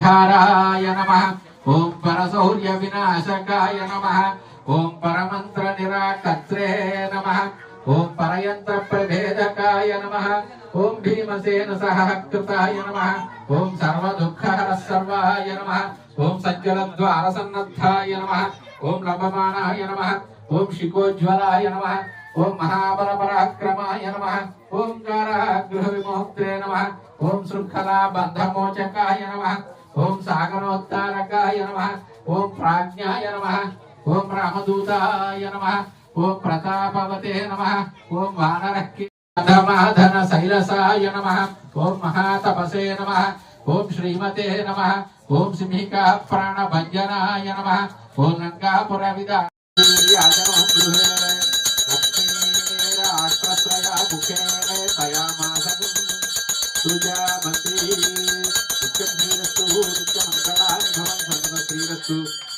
धाराय नमः ओम परशौर्य विनाशकाय नमः ओम परमंत्र निराकर्त्रे नमः ओम परयंत्र प्रभेदकाय नमः ओम भीमसेन सहकृताय नमः ओम सर्वदुःखहर सर्वाय नमः ओम सज्जलद्वार सन्नद्धाय नमः ओम लभमानाय नमः ओम शिखोज्वलाय नमः ओम महाबल पराक्रमाय नमः ओम कारागृह विमोक्त्रे नमः ओम शृंखला बंधमोचकाय नमः ओम सागरोद्धारकाय नमः ओम प्राज्ञाय नमः ओम रामदूताय नमः ओम प्रतापवते नमः ओम वानरक्कीधन शैलसाय नमः ओम महातपसे नमः ओम श्रीमते नमः ओम सिंहिका प्राणभंजनाय नमः ओम लंकापुरविदा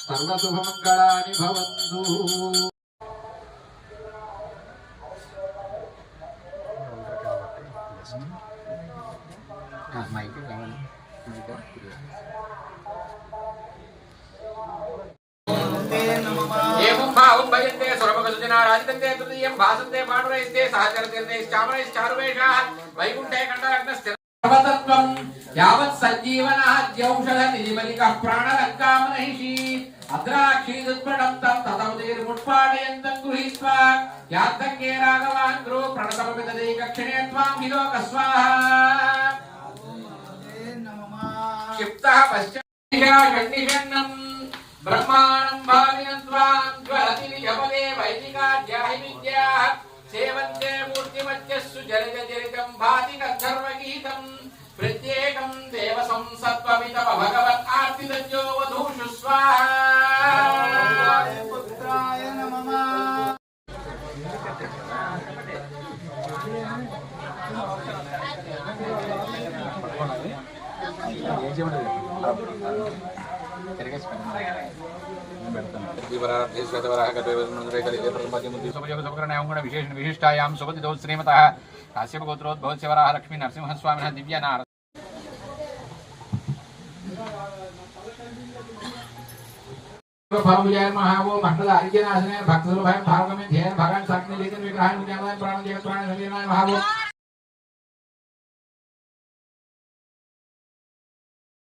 सर्वशुभमंगलानि भवन्तु। एवं भावं भजन्ते सर्वगतजना राजन्ते तृतीयं भासन्ते पाणुरयन्ते सहचरन्ते चामरैश्चारुवेषाः वैकुण्ठे कण्डलग्नस्थिर सर्वतत्त्वं यावत् सञ्जीवनाद्यौषध निधिबलिकः प्राणलङ्कामनहिषी अद्राक्षीदुत्पटं तं ततौदीर्मुट्पाडयन्तं गृहीत्वा याद्दङ्गे राघवाङ्ग्रो प्रणतमपितदे कक्षिणे त्वां विलोकस्वाहा क्षिप्तः पश्चान्निषन्नं ब्रह्माणं भाविनं त्वां ज्वलति निजपदे वैदिकाध्याहि विद्याः सेवन्ते मूर्तिमध्यस्सु जलजरितं भाति गन्धर्वगीतं प्रत्येकं देवसंसत्त्वमितव भगवत् आर्तिदज्जो वधूषु स्वाहा पुत्राय नमः। विशिष्टायां सुपतिदो श्रीमतः काश्यप गोत्रोद्भवस्य वराह लक्ष्मी नरसिंहस्वामिनः दिव्यनार फलमुजय महावो मंडल अर्जनासने भक्तसुलभयं भागमे ध्येन भगवान सक्ने लेकिन विग्रहान् विज्ञानाय प्राण जगत प्राण सलीनाय महावो